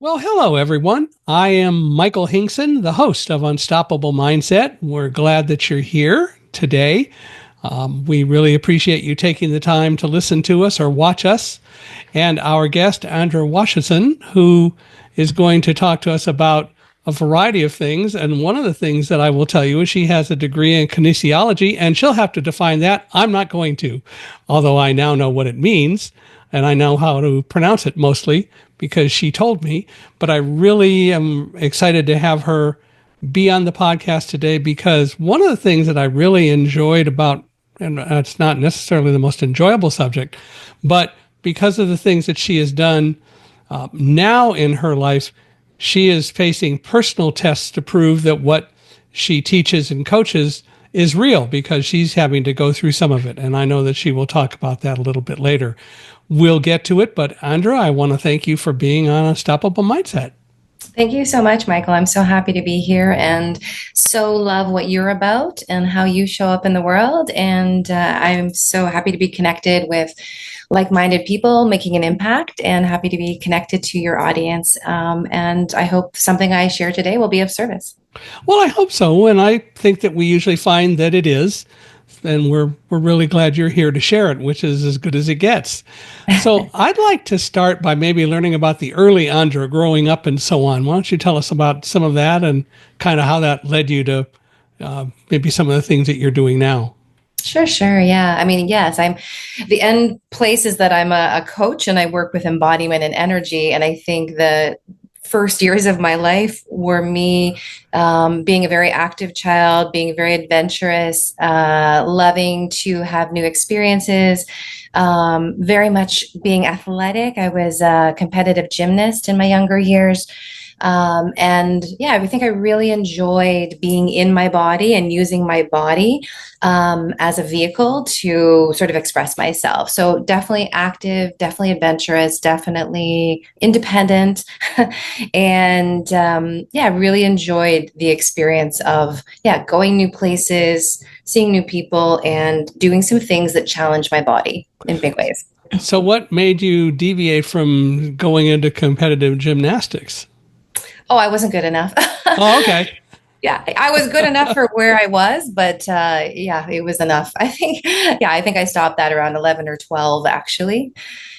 Well, hello, everyone. I am Michael Hingson, the host of Unstoppable Mindset. We're glad that you're here today. We really appreciate you taking the time to listen to us or watch us. And our guest, Andra Wochesen, who is going to talk to us about a variety of things. And one of the things that I will tell you is she has a degree in kinesiology, and she'll have to define that. I'm not going to, although I now know what it means and I know how to pronounce it mostly because she told me. But I really am excited to have her be on the podcast today because one of the things that I really enjoyed about, and it's not necessarily the most enjoyable subject, but because of the things that she has done now in her life, she is facing personal tests to prove that what she teaches and coaches is real because she's having to go through some of it. And I know that she will talk about that a little bit later. We'll get to it. But Andra, I want to thank you for being on Unstoppable Mindset. Thank you so much, Michael. I'm so happy to be here and so love what you're about and how you show up in the world. And I'm so happy to be connected with like-minded people making an impact and happy to be connected to your audience. And I hope something I share today will be of service. Well, I hope so. And I think that we usually find that it is. And we're really glad you're here to share it, which is as good as it gets. So I'd like to start by maybe learning about the early Andra growing up and so on. Why don't you tell us about some of that and kind of how that led you to maybe some of the things that you're doing now? Sure. Yeah. I mean, yes, I'm the end place is that I'm a coach and I work with embodiment and energy. And I think the first years of my life were me being a very active child, being very adventurous, loving to have new experiences, very much being athletic. I was a competitive gymnast in my younger years. And yeah, I think I really enjoyed being in my body and using my body as a vehicle to sort of express myself. So definitely active, definitely adventurous, definitely independent. And yeah, I really enjoyed the experience of, going new places, seeing new people, and doing some things that challenge my body in big ways. So what made you deviate from going into competitive gymnastics? Oh, I wasn't good enough. Oh, okay. Yeah, I was good enough for where I was, but yeah, it was enough. I think I stopped that around 11 or 12, actually.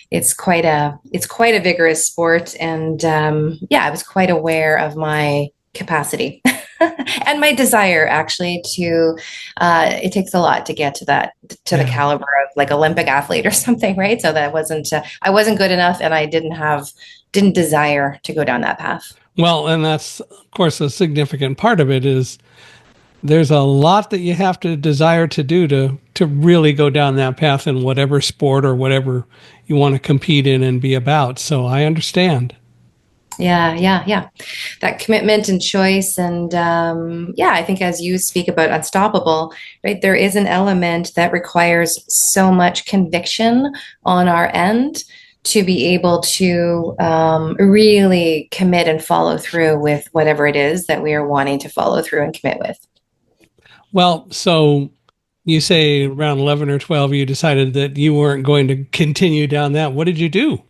It's quite a vigorous sport. And yeah, I was quite aware of my capacity and my desire actually to, it takes a lot to get to the caliber of like Olympic athlete or something, right? So that I wasn't good enough and I didn't desire to go down that path. Well, and that's, of course, a significant part of it is there's a lot that you have to desire to do to really go down that path in whatever sport or whatever you want to compete in and be about. So I understand. Yeah. That commitment and choice. And yeah, I think as you speak about unstoppable, right, there is an element that requires so much conviction on our end to be able to really commit and follow through with whatever it is that we are wanting to follow through and commit with. Well, so you say around 11 or 12, you decided that you weren't going to continue down that. What did you do?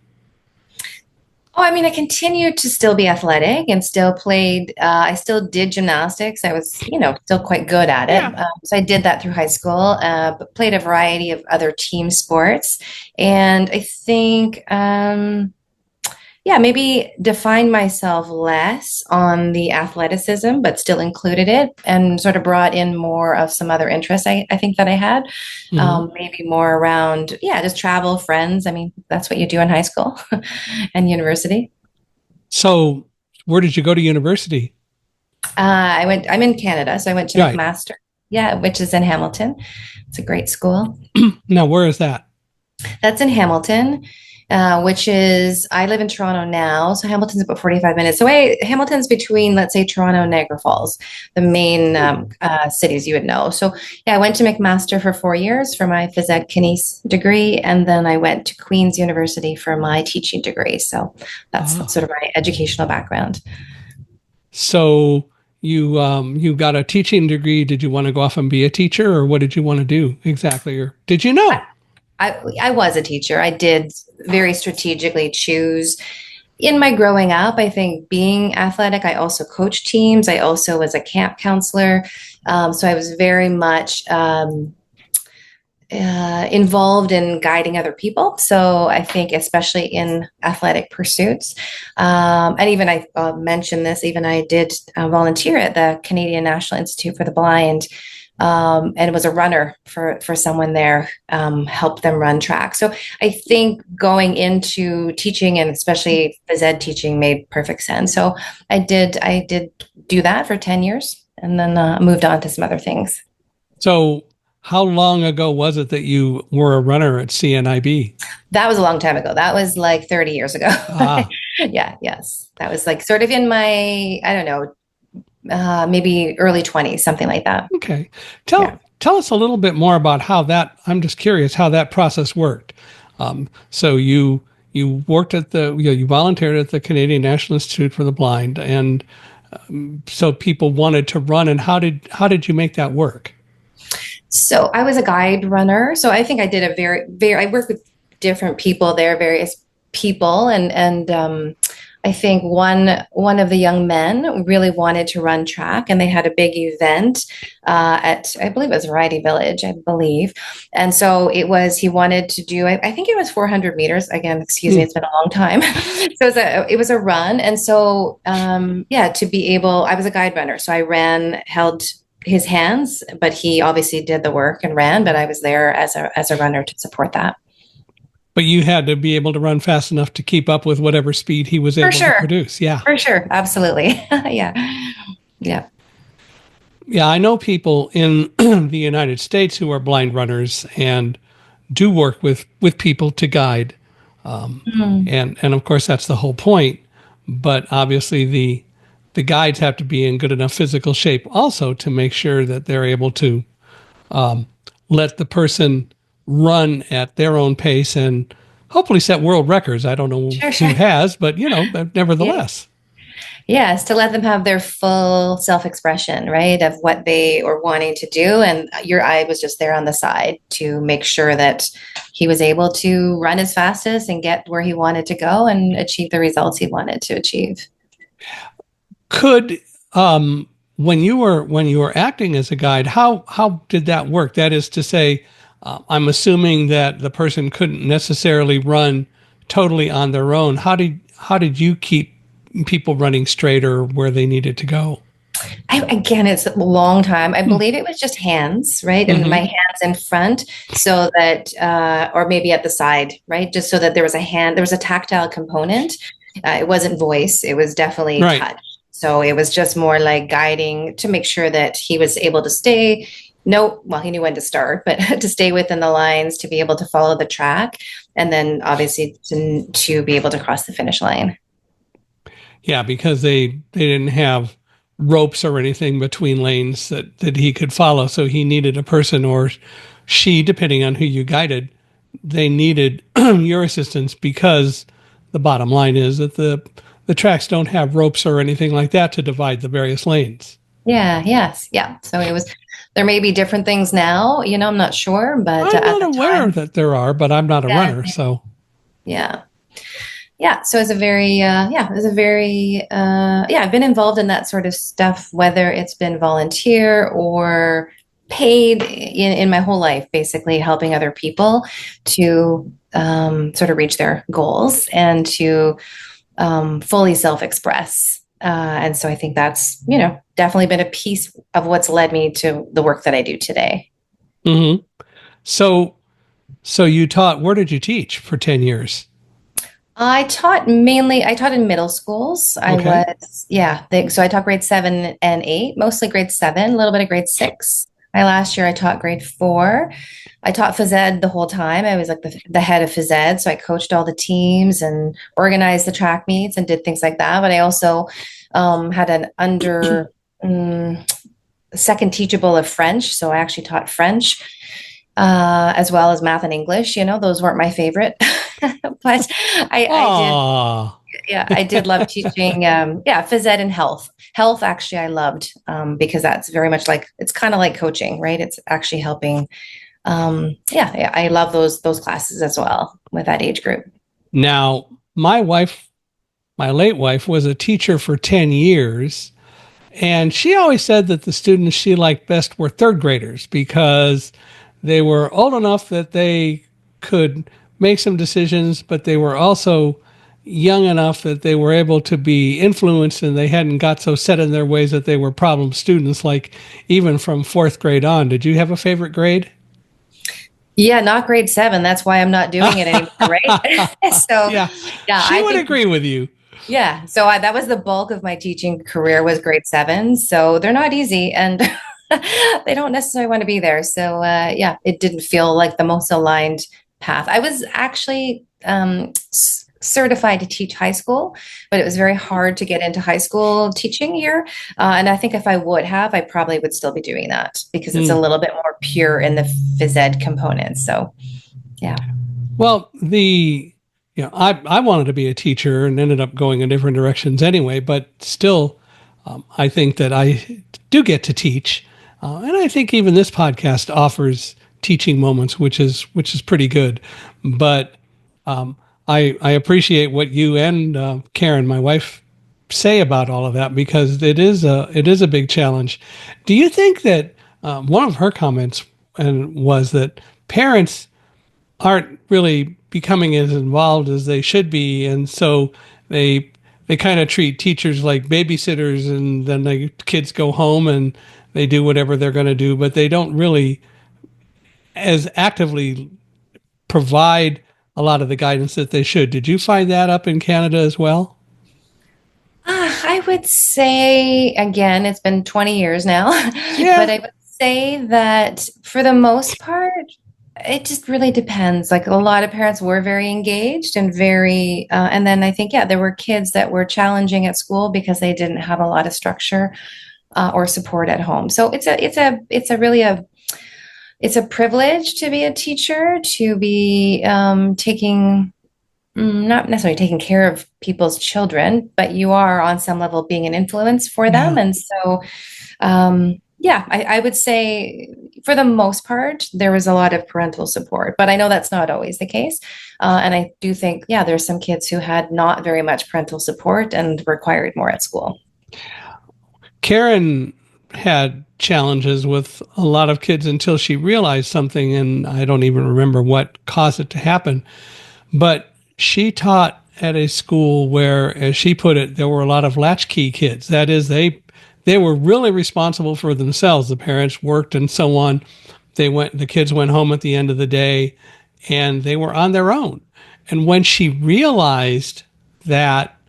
Oh, I mean, I continued to still be athletic and still played. I still did gymnastics. I was, still quite good at it. Yeah. So I did that through high school, but played a variety of other team sports. And I think, maybe defined myself less on the athleticism, but still included it and sort of brought in more of some other interests I think that I had, maybe more around, just travel, friends. I mean, that's what you do in high school and university. So where did you go to university? I'm in Canada, so I went to Right. McMaster, which is in Hamilton. It's a great school. Now, where is that? That's in Hamilton. I live in Toronto now, so Hamilton's about 45 minutes away. Hamilton's between, let's say, Toronto and Niagara Falls, the main cities you would know. So, yeah, I went to McMaster for 4 years for my phys ed kines degree, and then I went to Queen's University for my teaching degree. So that's sort of my educational background. So you got a teaching degree. Did you want to go off and be a teacher, or what did you want to do exactly? Or did you know? I was a teacher. I did very strategically choose In my growing up, I think being athletic, I also coached teams. I also was a camp counselor. So I was very much involved in guiding other people. So I think, especially in athletic pursuits, and even I mentioned this, even I did volunteer at the Canadian National Institute for the Blind. And was a runner for someone there, helped them run track. So I think going into teaching and especially phys ed teaching made perfect sense. So I did do that for 10 years and then moved on to some other things. So how long ago was it that you were a runner at CNIB? That was a long time ago. That was like 30 years ago. Ah, Yeah, yes. That was like sort of in my, I don't know, maybe early 20s, something like that. okay. Yeah. Tell us a little bit more about how that. I'm just curious how that process worked. So you worked at you volunteered at the Canadian National Institute for the Blind, and so people wanted to run. And how did you make that work? So I was a guide runner. So I think I did a I work with different people there, various people. And I think one of the young men really wanted to run track and they had a big event I believe it was Variety Village, I believe. And so he wanted to do, I think it was 400 meters. Again, excuse me, Hmm. it's been a long time. So it was a run. And so, yeah, to be able, I was a guide runner. So I ran, held his hands, but he obviously did the work and ran, but I was there as a runner to support that. But you had to be able to run fast enough to keep up with whatever speed he was For able to sure. produce. Yeah. For sure. Absolutely. Yeah. Yeah. Yeah, I know people in the United States who are blind runners and do work with people to guide. Mm. And of course that's the whole point. But obviously the guides have to be in good enough physical shape also to make sure that they're able to let the person run at their own pace and hopefully set world records. I don't know Sure, who sure. has, but Yeah. nevertheless. Yes, to let them have their full self-expression, right, of what they were wanting to do. And your eye was just there on the side to make sure that he was able to run his fastest and get where he wanted to go and achieve the results he wanted to achieve. Could when you were acting as a guide, how did that work? That is to say, I'm assuming that the person couldn't necessarily run totally on their own. How did you keep people running straight or where they needed to go? Again, it's a long time. I Hmm. believe it was just hands, right? And my Mm-hmm. hands in front so that, or maybe at the side, right? Just so that there was a tactile component. It wasn't voice, it was definitely Right. touch. So it was just more like guiding to make sure that he was able to stay. No, well, he knew when to start, but to stay within the lines, to be able to follow the track, and then obviously to be able to cross the finish line. Yeah, because they didn't have ropes or anything between lanes that he could follow. So he needed a person or she, depending on who you guided, they needed your assistance because the bottom line is that the tracks don't have ropes or anything like that to divide the various lanes. Yeah, yes, yeah. So it was, there may be different things now, I'm not sure, but I'm at not the aware time, that there are, but I'm not a yeah, runner, so yeah. Yeah, so it's a very, yeah, it's a very, yeah, I've been involved in that sort of stuff, whether it's been volunteer or paid in my whole life, basically helping other people to sort of reach their goals and to fully self-express. And so I think that's, definitely been a piece of what's led me to the work that I do today. hmm. So you taught. Where did you teach for 10 years? I taught in middle schools. Okay. Yeah, so I taught grade 7 and 8, mostly grade 7, a little bit of grade 6. My last year I taught grade 4. I taught phys ed the whole time. I was like the head of phys ed. So I coached all the teams and organized the track meets and did things like that. But I also had an um, second teachable of French. So I actually taught French as well as math and English. Those weren't my favorite, but I did. Ah. Yeah, I did love teaching. Yeah, phys ed and health. Health, actually, I loved because that's very much like it's kind of like coaching, right? It's actually helping. Yeah, I love those classes as well with that age group. Now, my wife my late wife was a teacher for 10 years. And she always said that the students she liked best were third graders because they were old enough that they could make some decisions, but they were also young enough that they were able to be influenced and they hadn't got so set in their ways that they were problem students, like even from fourth grade on. Did you have a favorite grade? Yeah, not grade 7. That's why I'm not doing it anymore, right? So, Yeah, yeah, she I would think agree with you. yeah. So that was the bulk of my teaching career was grade 7. So they're not easy and they don't necessarily want to be there. So yeah, it didn't feel like the most aligned path. I was actually certified to teach high school, but it was very hard to get into high school teaching here. And I think if I would have, I probably would still be doing that because it's a Mm. little bit more pure in the phys ed component. So yeah. Well, I wanted to be a teacher and ended up going in different directions anyway, but still, I think that I do get to teach. And I think even this podcast offers teaching moments, which is pretty good. But I appreciate what you and Karen, my wife, say about all of that because it is a big challenge. Do you think that one of her comments and was that parents aren't really becoming as involved as they should be, and so they kind of treat teachers like babysitters, and then the kids go home and they do whatever they're going to do, but they don't really as actively provide a lot of the guidance that they should. Did you find that up in Canada as well? I would say, again, it's been 20 years now, but Yeah. I would say that for the most part, it just really depends. Like a lot of parents were very engaged and very, and then I think, yeah, there were kids that were challenging at school because they didn't have a lot of structure or support at home. So it's a privilege to be a teacher, to be taking not necessarily taking care of people's children, but you are on some level being an influence for them. Yeah. And so, yeah, I would say for the most part, there was a lot of parental support, but I know that's not always the case. And I do think, yeah, there's some kids who had not very much parental support and required more at school. Karen had challenges with a lot of kids until she realized something, and I don't even remember what caused it to happen. But she taught at a school where, as she put it, there were a lot of latchkey kids. That is, they were really responsible for themselves. The parents worked and so on. The kids went home at the end of the day, and they were on their own. And when she realized that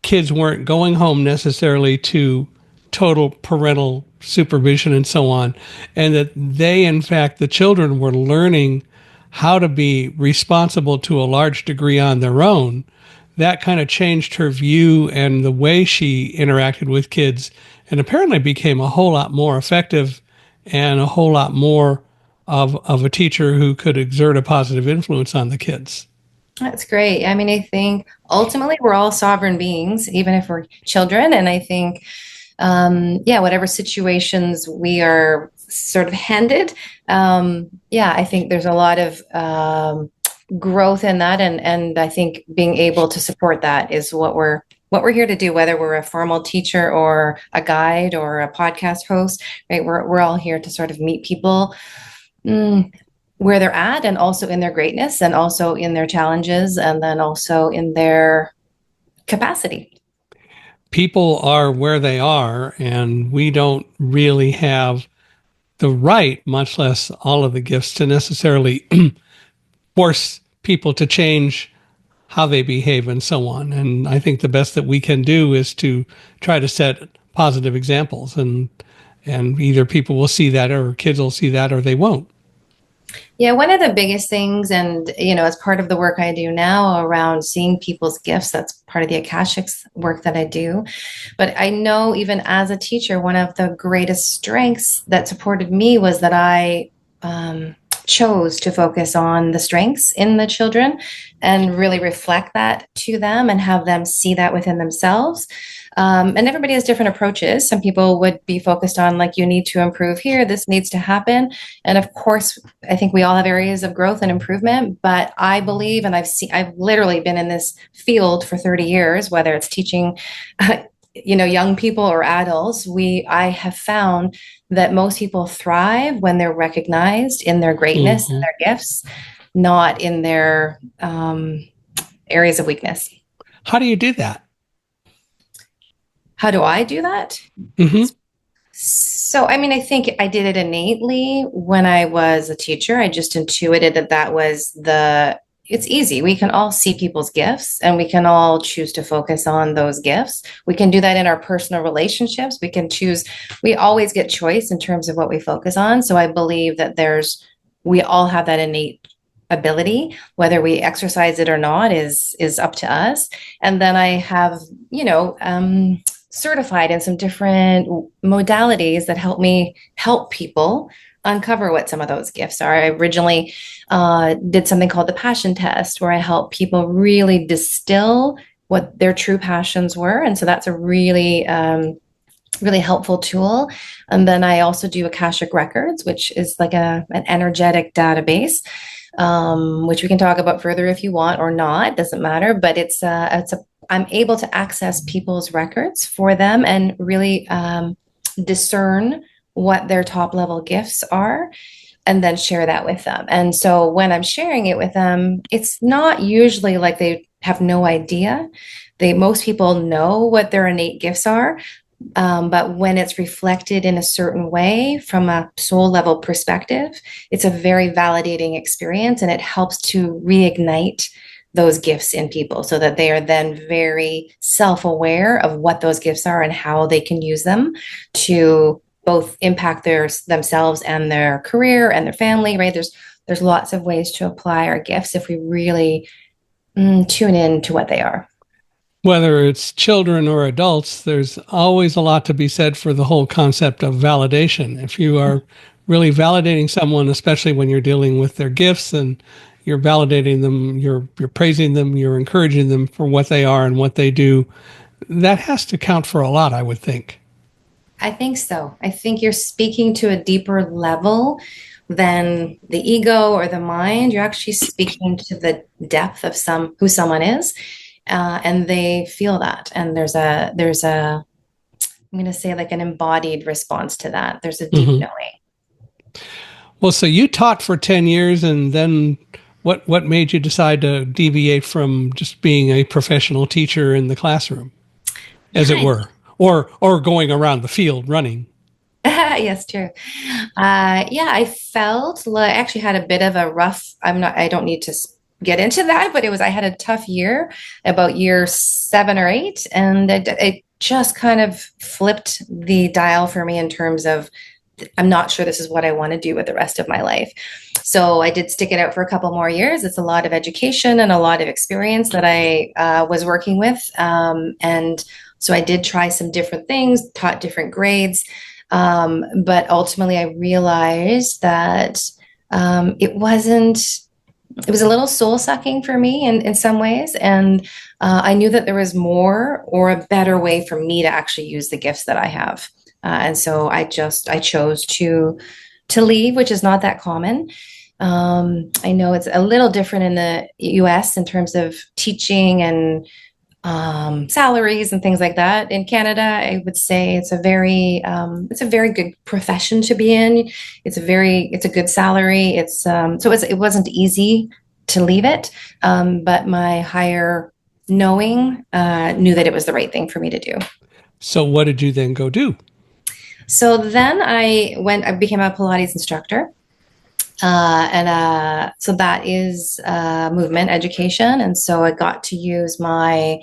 kids weren't going home necessarily to total parental supervision and so on, and that they, in fact, the children were learning how to be responsible to a large degree on their own, that kind of changed her view and the way she interacted with kids, and apparently became a whole lot more effective and a whole lot more of a teacher who could exert a positive influence on the kids. That's great. I mean, I think ultimately we're all sovereign beings, even if we're children. And I think, yeah, whatever situations we are sort of handed, yeah, I think there's a lot of growth in that, and I think being able to support that is what we're here to do, whether we're a formal teacher or a guide or a podcast host, right? We're all here to sort of meet people. Where they're at and also in their greatness and also in their challenges and then also in their capacity. People are where they are, and we don't really have the right, much less all of the gifts, to necessarily force people to change how they behave and so on. And I think the best that we can do is to try to set positive examples, and either people will see that or kids will see that or they won't. Yeah, one of the biggest things, and as part of the work I do now around seeing people's gifts, that's part of the Akashic work that I do. But I know even as a teacher, one of the greatest strengths that supported me was that I chose to focus on the strengths in the children and really reflect that to them and have them see that within themselves. And everybody has different approaches. Some people would be focused on, like, you need to improve here, this needs to happen. And of course, I think we all have areas of growth and improvement, but I believe, and I've literally been in this field for 30 years, whether it's teaching young people or adults. I have found that most people thrive when they're recognized in their greatness and their gifts, not in their areas of weakness. How do you do that? How do I do that? So, I mean, I think I did it innately when I was a teacher. I just intuited that it's easy. We can all see people's gifts and we can all choose to focus on those gifts. We can do that in our personal relationships. We always get choice in terms of what we focus on. So I believe that we all have that innate ability. Whether we exercise it or not is up to us. And then I have, certified in some different modalities that help people uncover what some of those gifts are. I originally did something called the passion test, where I help people really distill what their true passions were. And so that's a really, really helpful tool. And then I also do Akashic Records, which is like an energetic database, which we can talk about further if you want or not, doesn't matter. But I'm able to access people's records for them and really discern what their top level gifts are, and then share that with them. And so when I'm sharing it with them, it's not usually like they have no idea. Most people know what their innate gifts are, but when it's reflected in a certain way from a soul level perspective, it's a very validating experience, and it helps to reignite those gifts in people so that they are then very self-aware of what those gifts are and how they can use them to both impact themselves and their career and their family, right? There's lots of ways to apply our gifts if we really tune in to what they are. Whether it's children or adults, there's always a lot to be said for the whole concept of validation. If you are really validating someone, especially when you're dealing with their gifts, and you're validating them, you're praising them, you're encouraging them for what they are and what they do, that has to count for a lot, I would think. I think so. I think you're speaking to a deeper level than the ego or the mind. You're actually speaking to the depth of who someone is, and they feel that. And there's a I'm going to say, like, an embodied response to that. There's a deep knowing. Well, so you taught for 10 years, and then what made you decide to deviate from just being a professional teacher in the classroom, as it were, or going around the field running? Yes, true. I felt like I actually had a bit of a rough, I don't need to get into that, but I had a tough year, about year 7 or 8. And it just kind of flipped the dial for me in terms of, I'm not sure this is what I want to do with the rest of my life. So I did stick it out for a couple more years. It's a lot of education and a lot of experience that I was working with. And so I did try some different things, taught different grades. But ultimately I realized that it was a little soul sucking for me in some ways. And I knew that there was more or a better way for me to actually use the gifts that I have. And so I chose to leave, which is not that common. I know it's a little different in the US in terms of teaching and salaries and things like that. In Canada, I would say it's a very good profession to be in. It's a good salary. It wasn't easy to leave it, but my higher knowing knew that it was the right thing for me to do. So what did you then go do? So then I became a Pilates instructor. So that is movement education. And so I got to use my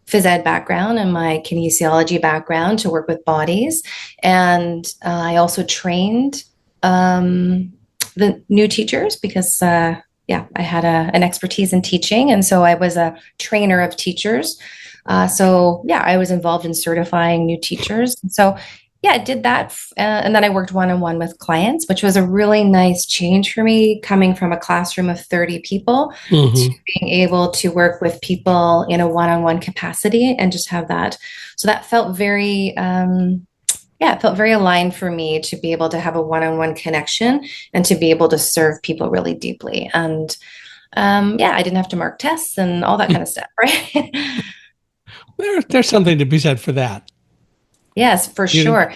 phys ed background and my kinesiology background to work with bodies. And I also trained the new teachers because, I had an expertise in teaching. And so I was a trainer of teachers. I was involved in certifying new teachers. So Yeah, I did that. And then I worked one-on-one with clients, which was a really nice change for me coming from a classroom of 30 people to Hmm. being able to work with people in a one-on-one capacity and just have that. So that felt very, yeah, it felt very aligned for me to be able to have a one-on-one connection and to be able to serve people really deeply. And yeah, I didn't have to mark tests and all that kind of stuff, right? There's something to be said for that. Yes, for You didn't, sure.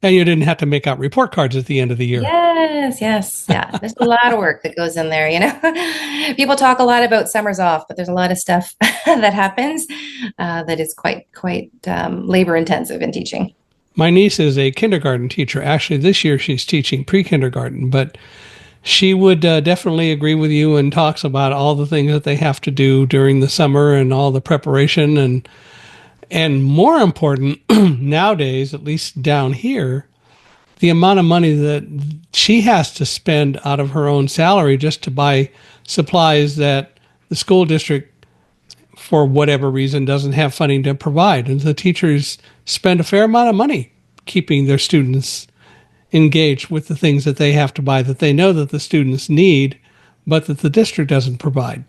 and you didn't have to make out report cards at the end of the year. Yes, yes, yeah. There's a lot of work that goes in there, you know. People talk a lot about summers off, but there's a lot of stuff that happens that is quite labor intensive in teaching. My niece is a kindergarten teacher. Actually, this year she's teaching pre-kindergarten, but she would definitely agree with you and talks about all the things that they have to do during the summer and all the preparation and more important nowadays, at least down here, the amount of money that she has to spend out of her own salary just to buy supplies that the school district, for whatever reason, doesn't have funding to provide. And the teachers spend a fair amount of money keeping their students engaged with the things that they have to buy that they know that the students need, but that the district doesn't provide.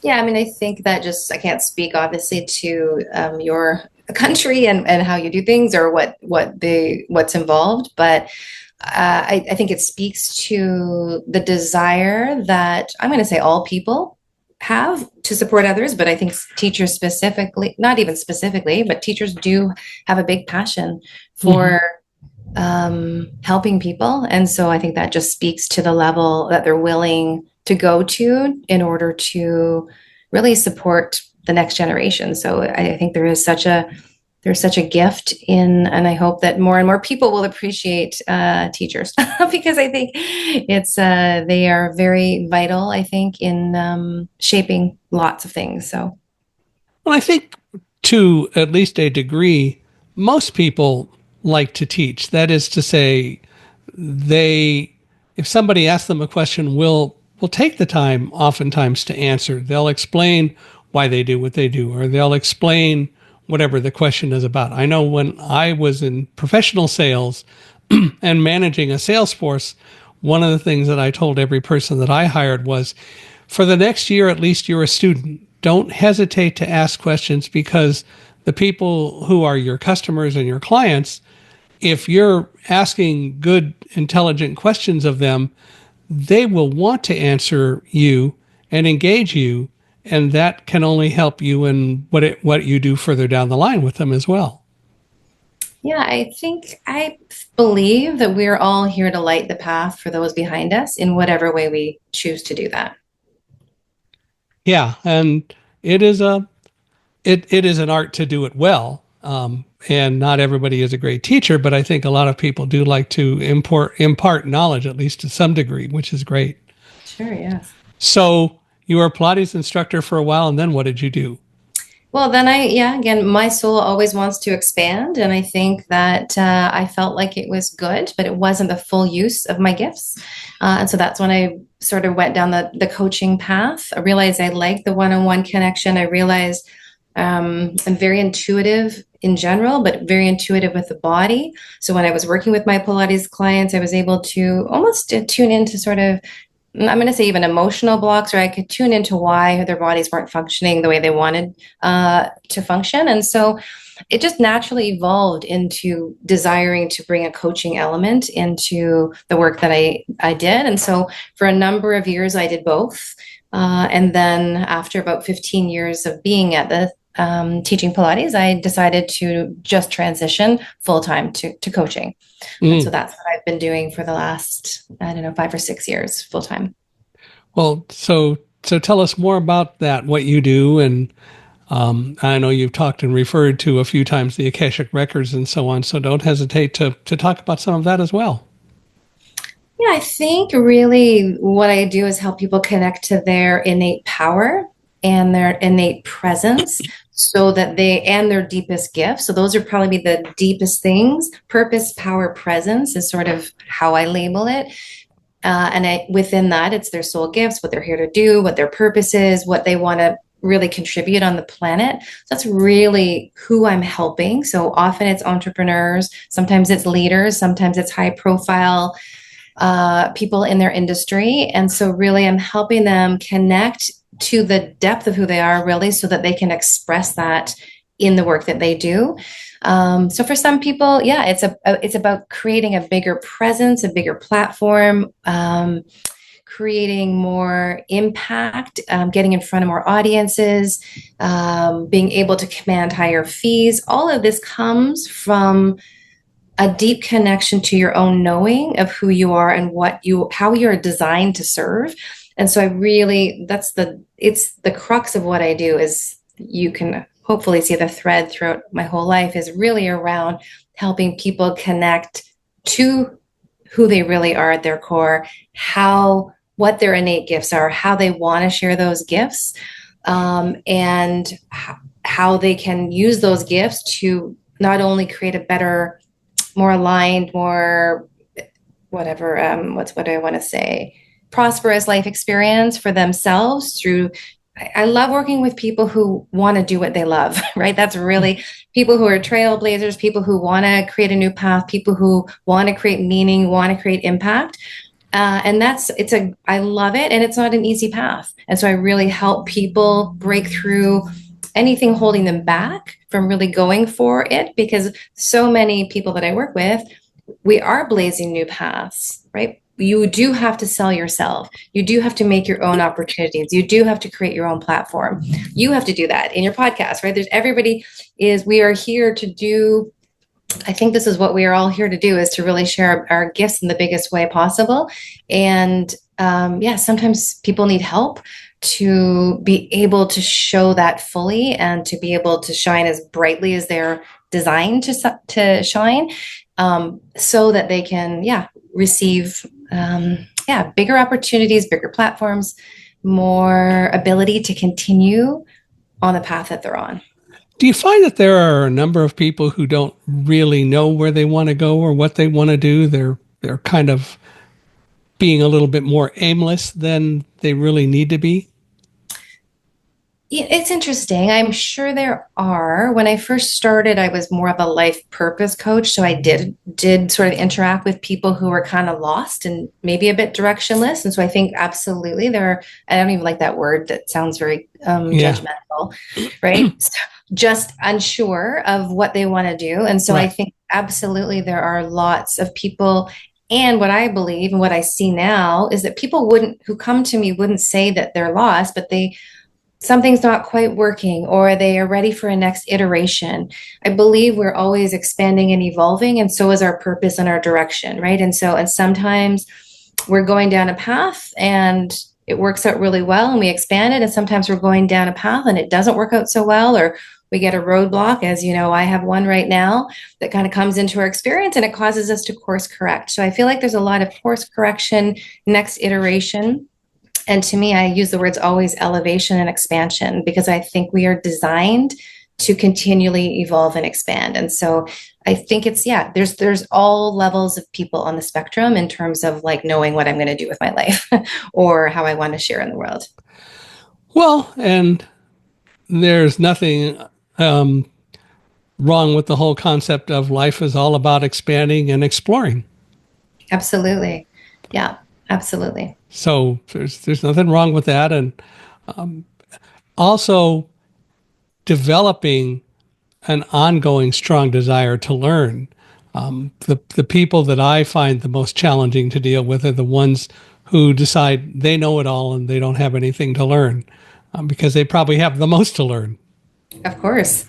Yeah, I mean, I think that just I can't speak obviously to your country and how you do things or what's involved, but I think it speaks to the desire that I'm going to say all people have to support others, but I think teachers specifically, not even specifically, but teachers do have a big passion Mm-hmm. for helping people. And so I think that just speaks to the level that they're willing to go to in order to really support the next generation. So I think there's such a gift in, and I hope that more and more people will appreciate teachers because I think it's they are very vital. I think in shaping lots of things. So Well, I think to at least a degree, most people like to teach. That is to say, they, if somebody asks them a question, will take the time oftentimes to answer. They'll explain why they do what they do, or they'll explain whatever the question is about. I know when I was in professional sales and managing a sales force, one of the things that I told every person that I hired was, for the next year, at least you're a student. Don't hesitate to ask questions because the people who are your customers and your clients, if you're asking good, intelligent questions of them, they will want to answer you and engage you. And that can only help you in what you do further down the line with them as well. yeah, I believe that we're all here to light the path for those behind us in whatever way we choose to do that. Yeah. And it is it is an art to do it well. And not everybody is a great teacher, but I think a lot of people do like to impart knowledge, at least to some degree, which is great. Sure, yes. So you were a Pilates instructor for a while, and then what did you do? Well, then yeah, again, my soul always wants to expand. And I think that I felt like it was good, but it wasn't the full use of my gifts. And so that's when I sort of went down the coaching path. I realized I liked the one on one connection. I realized I'm very intuitive in general, but very intuitive with the body. So when I was working with my Pilates clients, I was able to almost tune into sort of I'm going to say even emotional blocks, or I could tune into why their bodies weren't functioning the way they wanted to function. And so it just naturally evolved into desiring to bring a coaching element into the work that I did. And so for a number of years, I did both. And then after about 15 years of being at the teaching Pilates, I decided to just transition full time to coaching. And so Mm. that's what I've been doing for the last, I don't know, 5 or 6 years full time. Well, so tell us more about that, what you do, and I know you've talked and referred to a few times the Akashic Records and so on. So don't hesitate to talk about some of that as well. Yeah, I think really what I do is help people connect to their innate power and their innate presence so that and their deepest gifts. So those are probably the deepest things. Purpose, power, presence is sort of how I label it. Within that, it's their soul gifts, what they're here to do, what their purpose is, what they want to really contribute on the planet. So that's really who I'm helping. So often it's entrepreneurs, sometimes it's leaders, sometimes it's high profile people in their industry. And so really I'm helping them connect to the depth of who they are, really, so that they can express that in the work that they do. So for some people, yeah, it's about creating a bigger presence, a bigger platform, creating more impact, getting in front of more audiences, being able to command higher fees. All of this comes from a deep connection to your own knowing of who you are and how you're designed to serve. And so it's the crux of what I do. Is you can hopefully see the thread throughout my whole life is really around helping people connect to who they really are at their core, what their innate gifts are, how they want to share those gifts, and how they can use those gifts to not only create a better, more aligned, more whatever, what do I want to say, prosperous life experience for themselves through. I love working with people who want to do what they love, right? That's really people who are trailblazers, people who want to create a new path, people who want to create meaning, want to create impact. And I love it. And it's not an easy path. And so I really help people break through anything holding them back from really going for it, because so many people that I work with, we are blazing new paths, right? You do have to sell yourself. You do have to make your own opportunities. You do have to create your own platform. You have to do that in your podcast, right? We are here to do, I think this is what we are all here to do, is to really share our gifts in the biggest way possible. And sometimes people need help to be able to show that fully and to be able to shine as brightly as they're designed to shine, so that they can, receive, bigger opportunities, bigger platforms, more ability to continue on the path that they're on. Do you find that there are a number of people who don't really know where they want to go or what they want to do? They're kind of being a little bit more aimless than they really need to be? It's interesting. I'm sure there are. When I first started, I was more of a life purpose coach. So I did sort of interact with people who were kind of lost and maybe a bit directionless. And so I think absolutely I don't even like that word. That sounds very judgmental, right? So just unsure of what they want to do. And so I think absolutely there are lots of people. And what I believe and what I see now is that people who come to me wouldn't say that they're lost, but something's not quite working, or they are ready for a next iteration. I believe we're always expanding and evolving, and so is our purpose and our direction, right? And sometimes we're going down a path and it works out really well and we expand it, and sometimes we're going down a path and it doesn't work out so well, or we get a roadblock, as you know, I have one right now that kind of comes into our experience and it causes us to course correct. So I feel like there's a lot of course correction, next iteration. And to me, I use the words always elevation and expansion, because I think we are designed to continually evolve and expand. And so I think there's all levels of people on the spectrum in terms of like knowing what I'm going to do with my life or how I want to share in the world. Well, and there's nothing wrong with the whole concept of life is all about expanding and exploring. Absolutely. Yeah, absolutely. So there's nothing wrong with that. And also developing an ongoing strong desire to learn. The people that I find the most challenging to deal with are the ones who decide they know it all and they don't have anything to learn, because they probably have the most to learn. Of course.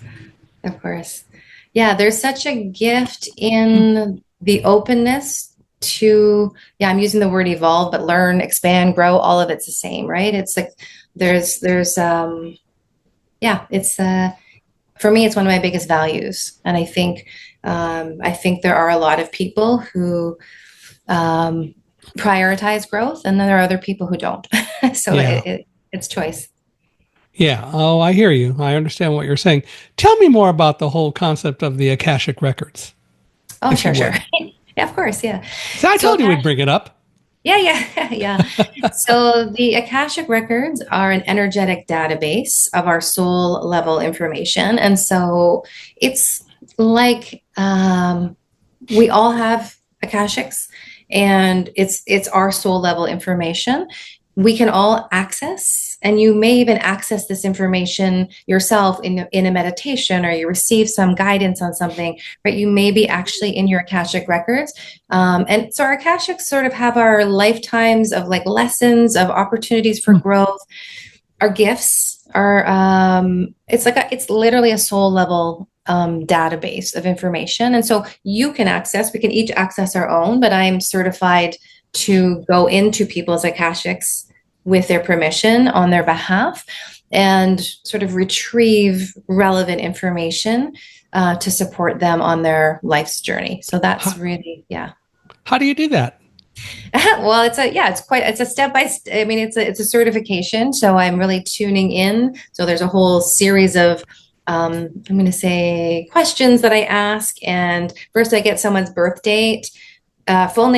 Of course. Yeah, there's such a gift in the openness to, I'm using the word evolve, but learn, expand, grow, all of it's the same, right? It's like it's for me, it's one of my biggest values. And I think there are a lot of people who prioritize growth, and then there are other people who don't. So it's choice. Yeah. Oh, I hear you. I understand what you're saying. Tell me more about the whole concept of the Akashic Records. Oh, sure. Yeah, of course. Yeah. So I told you we'd bring it up. Yeah, yeah, yeah. So the Akashic Records are an energetic database of our soul level information. And so it's like we all have Akashics, and it's our soul level information. We can all access, and you may even access this information yourself in a meditation, or you receive some guidance on something, right? You may be actually in your Akashic Records. And so our Akashics sort of have our lifetimes of like lessons, of opportunities for growth. Our gifts are it's literally a soul level database of information. And so you can access, we can each access our own, but I'm certified to go into people's Akashics with their permission on their behalf and sort of retrieve relevant information to support them on their life's journey. So that's How, really, yeah. how do you do that? Well, it's a step by I mean, it's a certification. So I'm really tuning in. So there's a whole series of, I'm going to say, questions that I ask. And first I get someone's birth date, full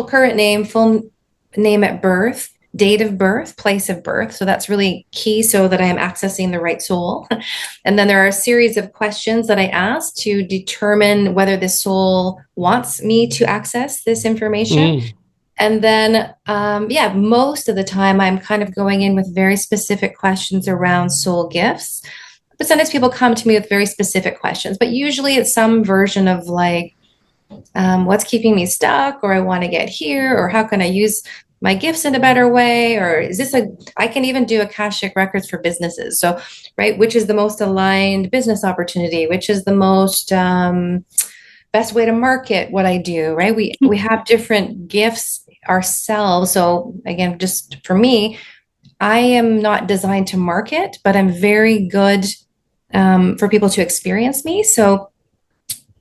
current name, full name at birth, date of birth, place of birth. So that's really key so that I am accessing the right soul. And then there are a series of questions that I ask to determine whether this soul wants me to access this information. Mm. And then, most of the time I'm kind of going in with very specific questions around soul gifts. But sometimes people come to me with very specific questions, but usually it's some version of like, what's keeping me stuck, or I want to get here, or how can I use my gifts in a better way, or I can even do Akashic Records for businesses. So, right, which is the most aligned business opportunity, which is the most best way to market what I do, right? We have different gifts ourselves. So again, just for me, I am not designed to market, but I'm very good for people to experience me. So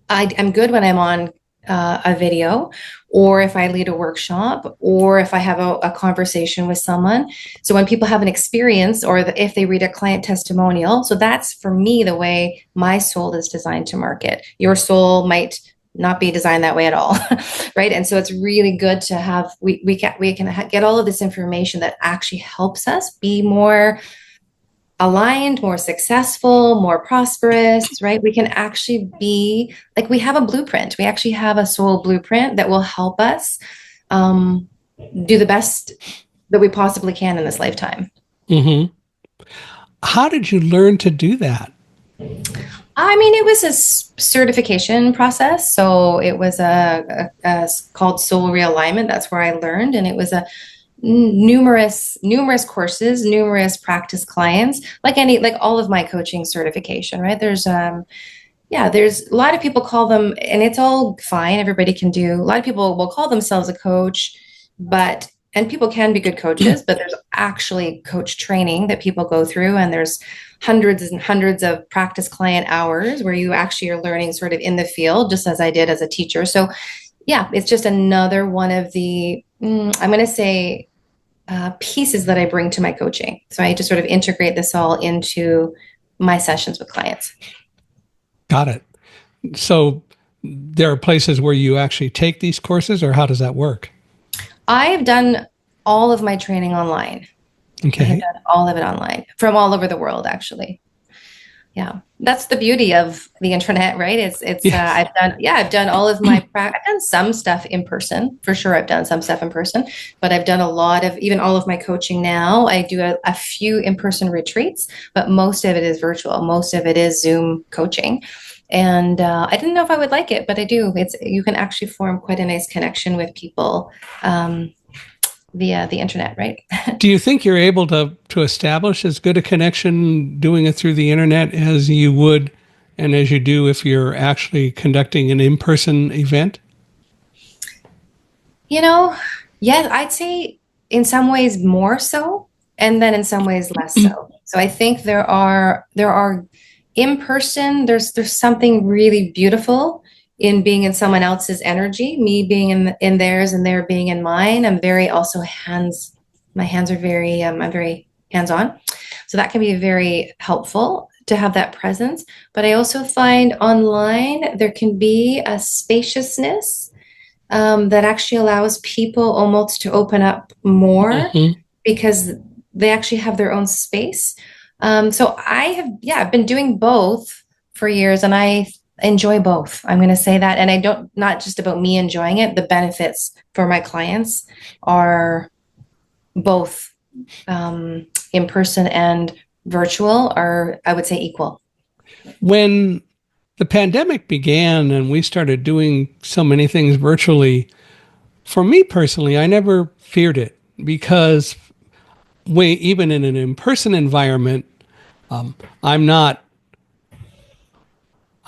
I'm good when I'm on a video, or if I lead a workshop, or if I have a conversation with someone. So when people have an experience, or if they read a client testimonial, so that's for me the way my soul is designed to market. Your soul might not be designed that way at all, right? And so it's really good to have we can get all of this information that actually helps us be more aligned, more successful, more prosperous, right? We can actually be like, we have a blueprint. We actually have a soul blueprint that will help us do the best that we possibly can in this lifetime. Hmm. How did you learn to do that? I mean, it was a certification process. So it was called Soul Realignment. That's where I learned. And it was a numerous courses, numerous practice clients, like all of my coaching certification, right? There's a lot of people call them, and it's all fine, everybody can do, a lot of people will call themselves a coach, and people can be good coaches, but there's actually coach training that people go through, and there's hundreds and hundreds of practice client hours where you actually are learning sort of in the field, just as I did as a teacher. So yeah, it's just another one of the, I'm going to say, pieces that I bring to my coaching. So I just sort of integrate this all into my sessions with clients. Got it. So there are places where you actually take these courses, or how does that work? I have done all of my training online. I have Okay. done all of it online from all over the world, actually. Yeah, that's the beauty of the internet, right? Yes. I've done all of I've done some stuff in person, for sure. I've done some stuff in person, but I've done a lot of, even all of my coaching now. I do a few in-person retreats, but most of it is virtual. Most of it is Zoom coaching. And I didn't know if I would like it, but I do. You can actually form quite a nice connection with people via the internet, right? Do you think you're able to establish as good a connection doing it through the internet as you would and as you do if you're actually conducting an in-person event? You know, yes, I'd say in some ways more so, and then in some ways less so. So I think there are in person, there's something really beautiful in being in someone else's energy, me being in theirs and their being in mine. I'm very also my hands are very I'm very hands-on. So that can be very helpful to have that presence. But I also find online there can be a spaciousness that actually allows people almost to open up more Hmm. because they actually have their own space. So I have, yeah, I've been doing both for years and I enjoy both. I'm going to say that. And I don't, not just about me enjoying it, the benefits for my clients are both in person and virtual are, I would say, equal. When the pandemic began and we started doing so many things virtually, for me personally, I never feared it because even in an in-person environment, I'm not.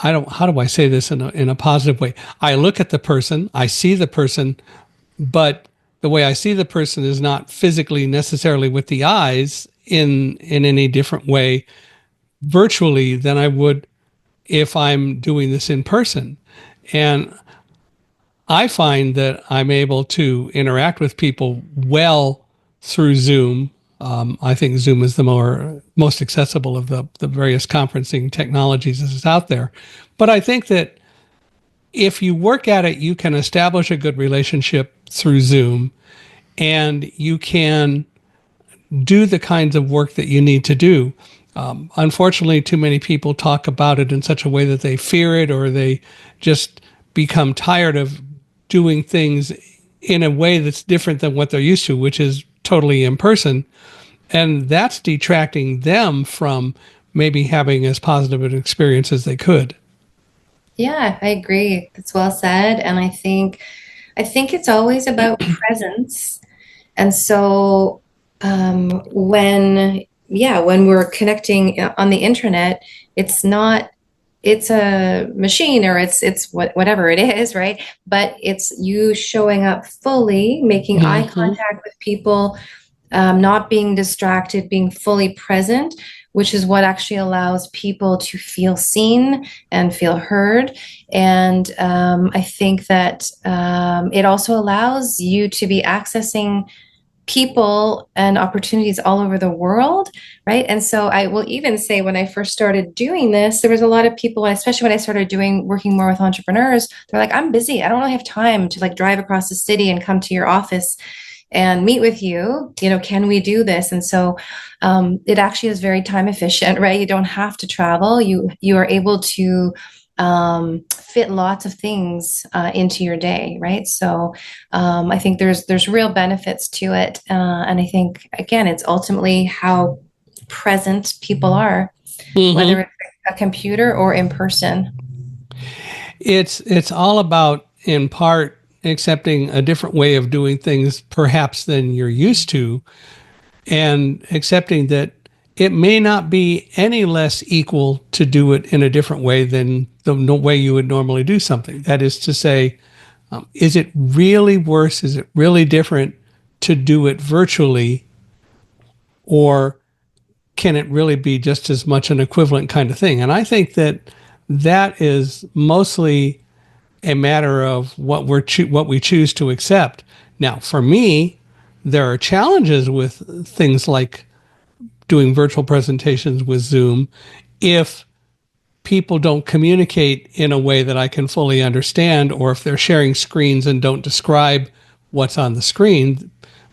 I don't. How do I say this in a positive way? I look at the person, I see the person, but the way I see the person is not physically necessarily with the eyes in any different way virtually than I would if I'm doing this in person. And I find that I'm able to interact with people well through Zoom. I think Zoom is the most accessible of the various conferencing technologies that's out there. But I think that if you work at it, you can establish a good relationship through Zoom, and you can do the kinds of work that you need to do. Unfortunately, too many people talk about it in such a way that they fear it or they just become tired of doing things in a way that's different than what they're used to, which is totally in person. And that's detracting them from maybe having as positive an experience as they could. Yeah, I agree. That's well said. And I think it's always about presence. And so when we're connecting on the internet, it's not, it's a machine or it's whatever it is, right? But it's you showing up fully, making eye Mm-hmm. contact with people, not being distracted, being fully present, which is what actually allows people to feel seen and feel heard. And I think that it also allows you to be accessing people and opportunities all over the world, right? And so I will even say when I first started doing this, there was a lot of people, especially when I started doing working more with entrepreneurs, they're like, I'm busy. I don't really have time to like drive across the city and come to your office and meet with you. Can we do this? And so it actually is very time efficient, right? You don't have to travel. You are able to fit lots of things into your day, right? So I think there's real benefits to it, and I think again, it's ultimately how present people are, whether Mm-hmm. it's a computer or in person. It's all about, in part, accepting a different way of doing things perhaps than you're used to, and accepting that it may not be any less equal to do it in a different way than the way you would normally do something. That is to say, is it really worse? Is it really different to do it virtually, or can it really be just as much an equivalent kind of thing? And I think that that is mostly a matter of what we choose to accept. Now, for me, there are challenges with things like doing virtual presentations with Zoom if people don't communicate in a way that I can fully understand, or if they're sharing screens and don't describe what's on the screen.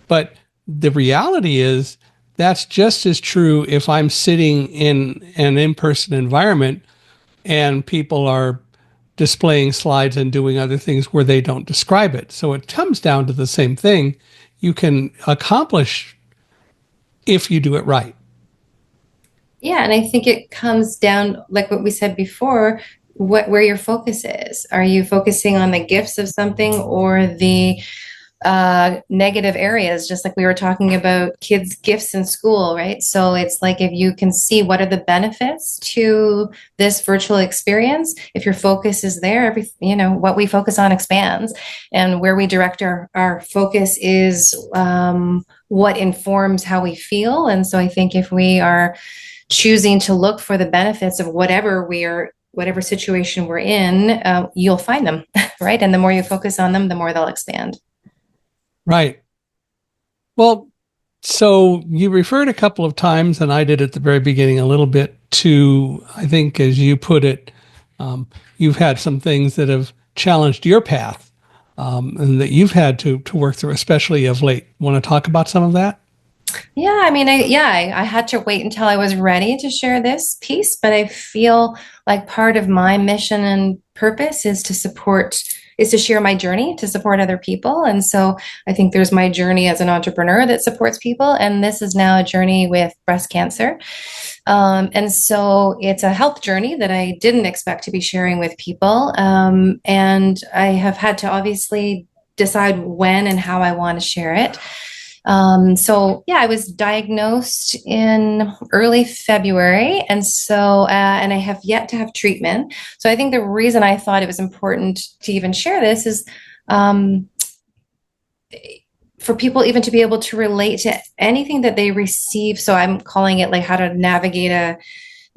But the reality is that's just as true if I'm sitting in an in-person environment and people are displaying slides and doing other things where they don't describe it. So it comes down to the same thing. You can accomplish if you do it right. Yeah, and I think it comes down, like what we said before, where your focus is. Are you focusing on the gifts of something or the negative areas, just like we were talking about kids' gifts in school, right? So it's like if you can see what are the benefits to this virtual experience, if your focus is there, what we focus on expands, and where we direct our focus is what informs how we feel. And so I think if we are choosing to look for the benefits of whatever situation we're in, you'll find them, right? And the more you focus on them, the more they'll expand. Right. Well, so you referred a couple of times, and I did at the very beginning a little bit to, I think, as you put it, you've had some things that have challenged your path. and that you've had to work through, especially of late. Want to talk about some of that? Yeah, I mean, I had to wait until I was ready to share this piece, but I feel like part of my mission and purpose is to share my journey to support other people. And so I think there's my journey as an entrepreneur that supports people, and this is now a journey with breast cancer. And so it's a health journey that I didn't expect to be sharing with people. And I have had to obviously decide when and how I want to share it. So yeah, I was diagnosed in early February, and and I have yet to have treatment. So I think the reason I thought it was important to even share this is for people even to be able to relate to anything that they receive. So I'm calling it like how to navigate a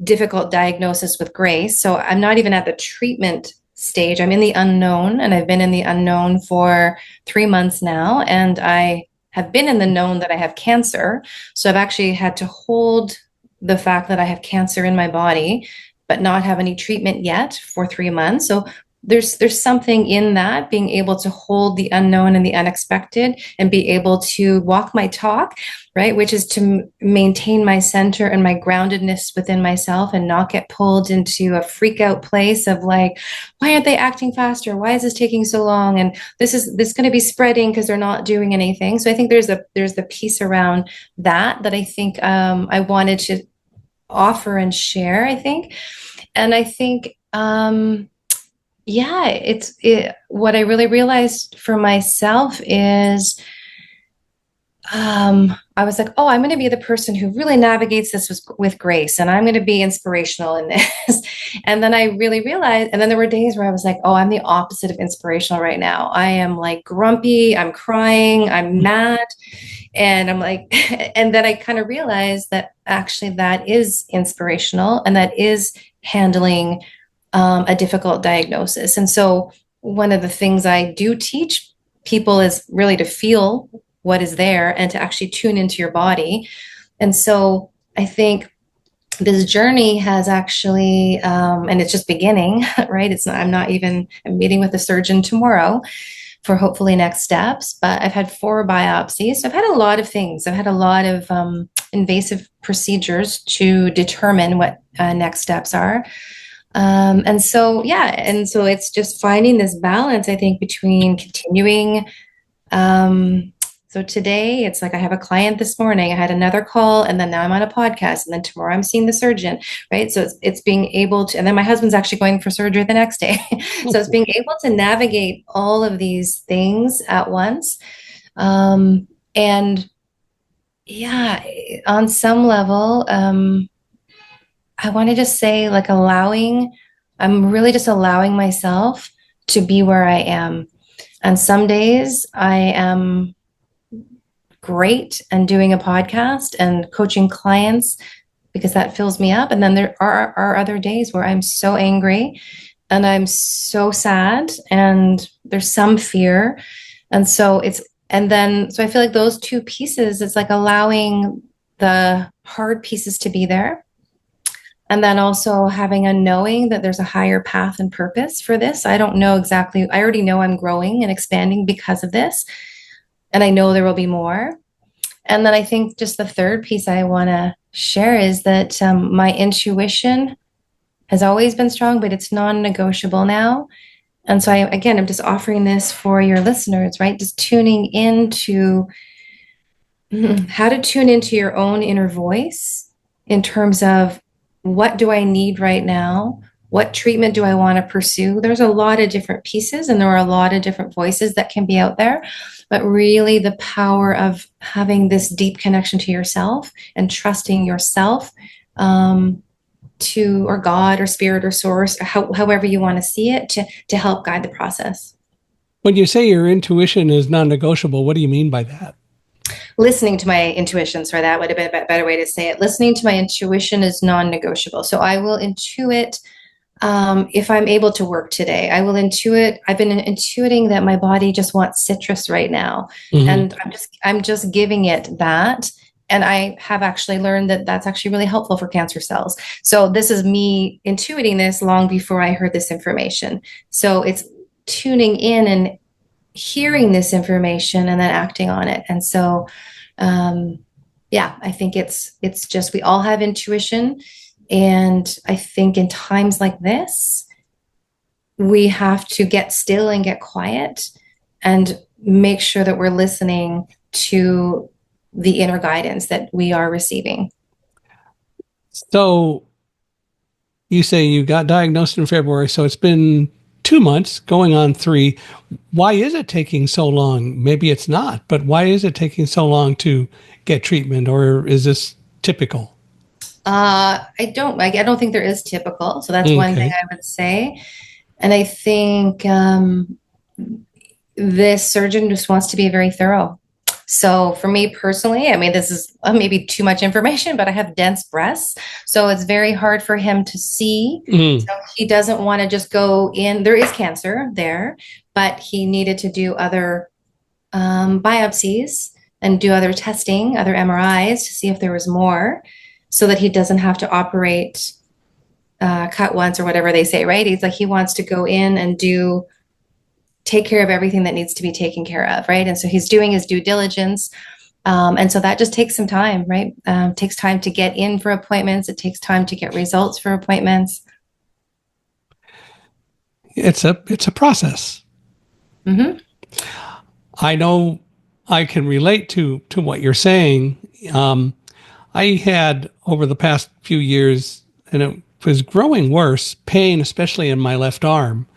difficult diagnosis with grace. So I'm not even at the treatment stage. I'm in the unknown, and I've been in the unknown for 3 months now, and I have been in the known that I have cancer. So I've actually had to hold the fact that I have cancer in my body, but not have any treatment yet for 3 months. So there's something in that, being able to hold the unknown and the unexpected and be able to walk my talk, right? Which is to maintain my center and my groundedness within myself and not get pulled into a freak out place of like, why aren't they acting faster? Why is this taking so long? And this going to be spreading because they're not doing anything. So I think there's the piece around that I think I wanted to offer and share, I think. And I think, yeah, what I really realized for myself is I was like, oh, I'm going to be the person who really navigates this with grace, and I'm going to be inspirational in this. And then I really realized, and then there were days where I was like, oh, I'm the opposite of inspirational right now. I am like grumpy, I'm crying, I'm mad. And I'm like, and then I kind of realized that actually that is inspirational, and that is handling a difficult diagnosis. And so one of the things I do teach people is really to feel what is there and to actually tune into your body. And so I think this journey has actually, and it's just beginning, right? I'm meeting with a surgeon tomorrow for hopefully next steps, but I've had 4 biopsies. So I've had a lot of things. I've had a lot of invasive procedures to determine what next steps are. And so it's just finding this balance, I think, between continuing. So today it's like I have a client this morning, I had another call, and then now I'm on a podcast, and then tomorrow I'm seeing the surgeon, right? So it's being able to, and then my husband's actually going for surgery the next day. So it's being able to navigate all of these things at once. And yeah, on some level, I want to just say, like, I'm really just allowing myself to be where I am. And some days I am great and doing a podcast and coaching clients because that fills me up. And then there are other days where I'm so angry and I'm so sad and there's some fear. And so so I feel like those 2 pieces, it's like allowing the hard pieces to be there. And then also having a knowing that there's a higher path and purpose for this. I don't know exactly. I already know I'm growing and expanding because of this. And I know there will be more. And then I think just the third piece I want to share is that my intuition has always been strong, but it's non-negotiable now. And so I'm just offering this for your listeners, right? Just tuning into how to tune into your own inner voice in terms of, what do I need right now? What treatment do I want to pursue? There's a lot of different pieces, and there are a lot of different voices that can be out there. But really the power of having this deep connection to yourself and trusting yourself or God or spirit or source, or however you want to see it, to help guide the process. When you say your intuition is non-negotiable, what do you mean by that? Listening to my intuition, sorry, that would have been a better way to say it. Listening to my intuition is non-negotiable. So I will intuit if I'm able to work today. I will intuit. I've been intuiting that my body just wants citrus right now, and I'm just giving it that. And I have actually learned that that's actually really helpful for cancer cells. So this is me intuiting this long before I heard this information. So it's tuning in and hearing this information and then acting on it. And so, um, yeah, I think it's just we all have intuition, and I think in times like this, we have to get still and get quiet and make sure that we're listening to the inner guidance that we are receiving. So you say you got diagnosed in February, so it's been 2 months, going on three. Why is it taking so long? Maybe it's not, but why is it taking so long to get treatment, or is this typical? I don't think there is typical. So that's one thing Okay. I would say. And I think this surgeon just wants to be very thorough. So for me personally, I mean, this is maybe too much information, but I have dense breasts. So it's very hard for him to see. Mm. So he doesn't want to just go in. There is cancer there, but he needed to do other biopsies and do other testing, other MRIs to see if there was more so that he doesn't have to operate cut once or whatever they say, right? He's like, he wants to go in and take care of everything that needs to be taken care of, right? And so he's doing his due diligence. And so that just takes some time, right? Takes time to get in for appointments. It takes time to get results for appointments. It's a process. Mm-hmm. I know I can relate to what you're saying. I had over the past few years, and it was growing worse, pain, especially in my left arm.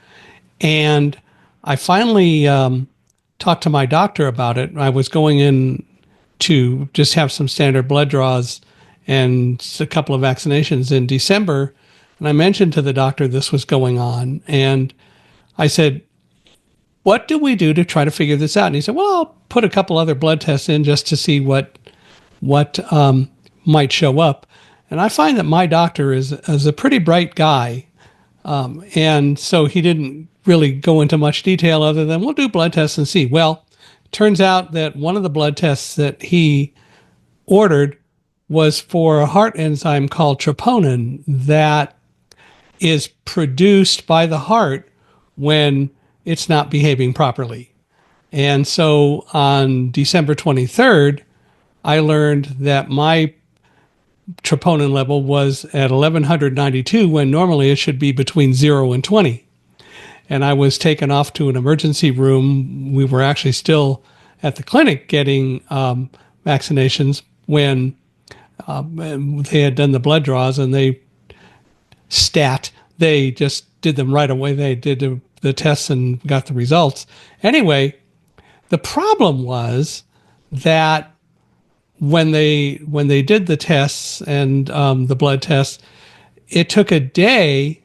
And I finally talked to my doctor about it. I was going in to just have some standard blood draws and a couple of vaccinations in December. And I mentioned to the doctor this was going on. And I said, what do we do to try to figure this out? And he said, well, I'll put a couple other blood tests in just to see what might show up. And I find that my doctor is a pretty bright guy. And so he didn't really go into much detail other than we'll do blood tests and see. Well, it turns out that one of the blood tests that he ordered was for a heart enzyme called troponin that is produced by the heart when it's not behaving properly. And so on December 23rd, I learned that my troponin level was at 1192 when normally it should be between 0 and 20. And I was taken off to an emergency room. We were actually still at the clinic getting vaccinations when they had done the blood draws, and they just did them right away. They did the tests and got the results. Anyway, the problem was that when they did the tests and the blood tests, it took a day,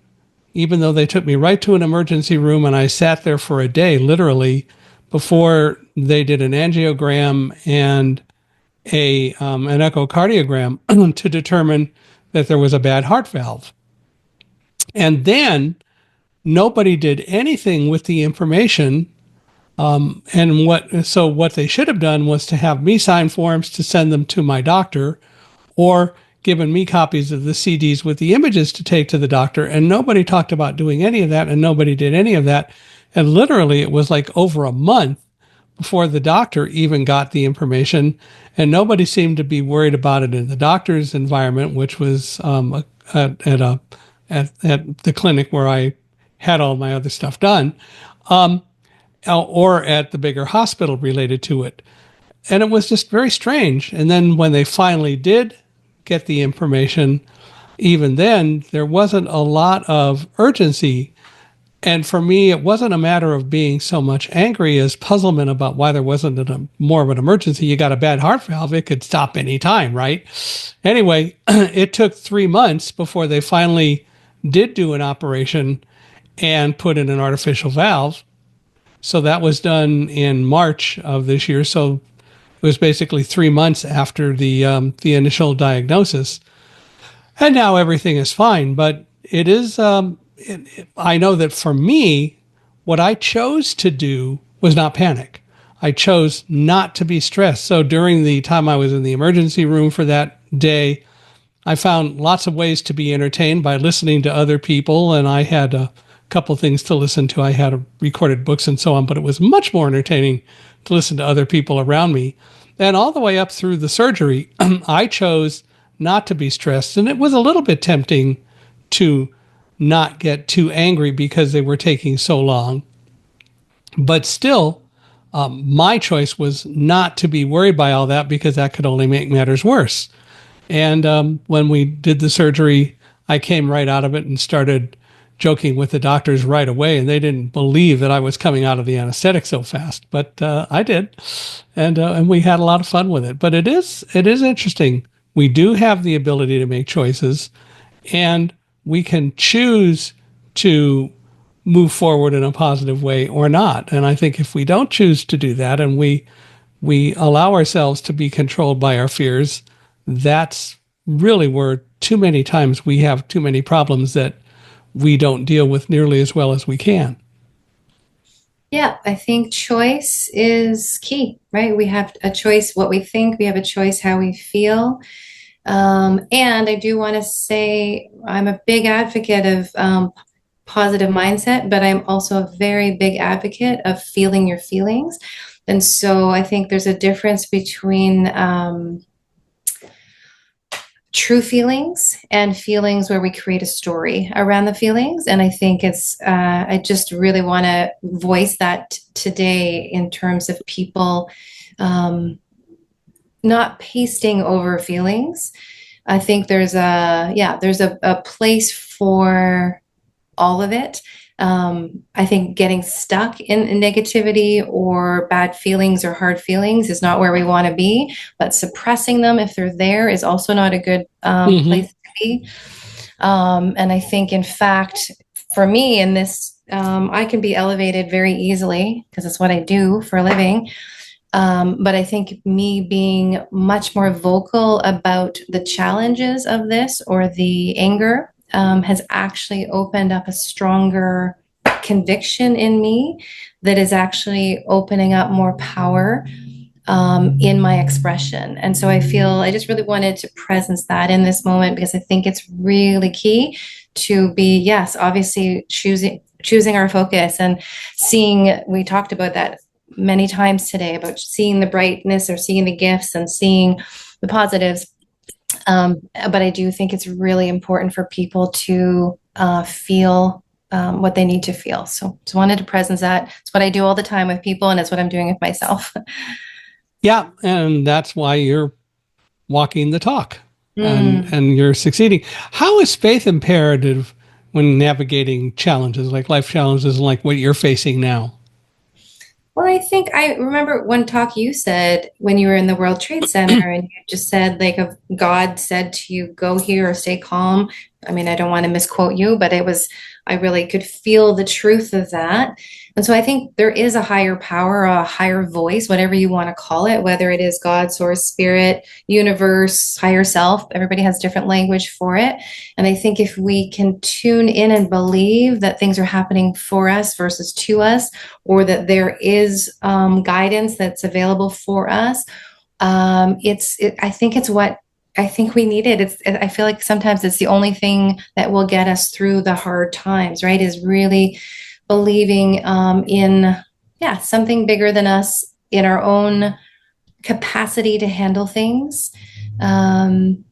even though they took me right to an emergency room and I sat there for a day, literally, before they did an angiogram and an echocardiogram to determine that there was a bad heart valve. And then nobody did anything with the information. And what they should have done was to have me sign forms to send them to my doctor, or given me copies of the CDs with the images to take to the doctor. And nobody talked about doing any of that, and nobody did any of that. And literally, it was like over a month before the doctor even got the information, and nobody seemed to be worried about it in the doctor's environment, which was at the clinic where I had all my other stuff done. Or at the bigger hospital related to it. And it was just very strange. And then when they finally did get the information, even then, there wasn't a lot of urgency. And for me, it wasn't a matter of being so much angry as puzzlement about why there wasn't more of an emergency. You got a bad heart valve, it could stop any time, right? Anyway, it took 3 months before they finally did do an operation and put in an artificial valve. So that was done in March of this year. So it was basically 3 months after the initial diagnosis, and now everything is fine. But it is. I know that for me, what I chose to do was not panic. I chose not to be stressed. So during the time I was in the emergency room for that day, I found lots of ways to be entertained by listening to other people, and I had couple things to listen to. I had recorded books and so on, but it was much more entertaining to listen to other people around me. And all the way up through the surgery, I chose not to be stressed. And it was a little bit tempting to not get too angry because they were taking so long. But still, my choice was not to be worried by all that because that could only make matters worse. And when we did the surgery, I came right out of it and started joking with the doctors right away, and they didn't believe that I was coming out of the anesthetic so fast, but I did, and we had a lot of fun with it. But it is interesting. We do have the ability to make choices, and we can choose to move forward in a positive way or not. And I think if we don't choose to do that, and we allow ourselves to be controlled by our fears, that's really where too many times we have too many problems that we don't deal with nearly as well as we can. Yeah, I think choice is key, right? We have a choice what we think, we have a choice how we feel. And I do want to say I'm a big advocate of positive mindset, but I'm also a very big advocate of feeling your feelings. And so I think there's a difference between true feelings and feelings where we create a story around the feelings. And I think I just really want to voice that today in terms of people not pasting over feelings. I think there's a place for all of it. I think getting stuck in negativity or bad feelings or hard feelings is not where we want to be, but suppressing them if they're there is also not a good place to be. And I think, in fact, for me in this, I can be elevated very easily because it's what I do for a living. But I think me being much more vocal about the challenges of this or the anger has actually opened up a stronger conviction in me that is actually opening up more power in my expression. And so I just really wanted to presence that in this moment because I think it's really key to be, yes, obviously choosing our focus and seeing, we talked about that many times today, about seeing the brightness or seeing the gifts and seeing the positives. But I do think it's really important for people to feel what they need to feel. So just wanted to presence that. It's what I do all the time with people, and it's what I'm doing with myself. Yeah, and that's why you're walking the talk and you're succeeding. How is faith imperative when navigating challenges, like life challenges, like what you're facing now? Well, I think I remember one talk you said when you were in the World Trade Center, and you just said, like, if God said to you, go here or stay calm. I mean, I don't want to misquote you, but I really could feel the truth of that. And so I think there is a higher power, a higher voice, whatever you want to call it, whether it is God, source, spirit, universe, higher self. Everybody has different language for it. And I think if we can tune in and believe that things are happening for us versus to us, or that there is guidance that's available for us, I think it's what I think we need it. I feel like sometimes it's the only thing that will get us through the hard times, right? Is really believing in something bigger than us, in our own capacity to handle things, and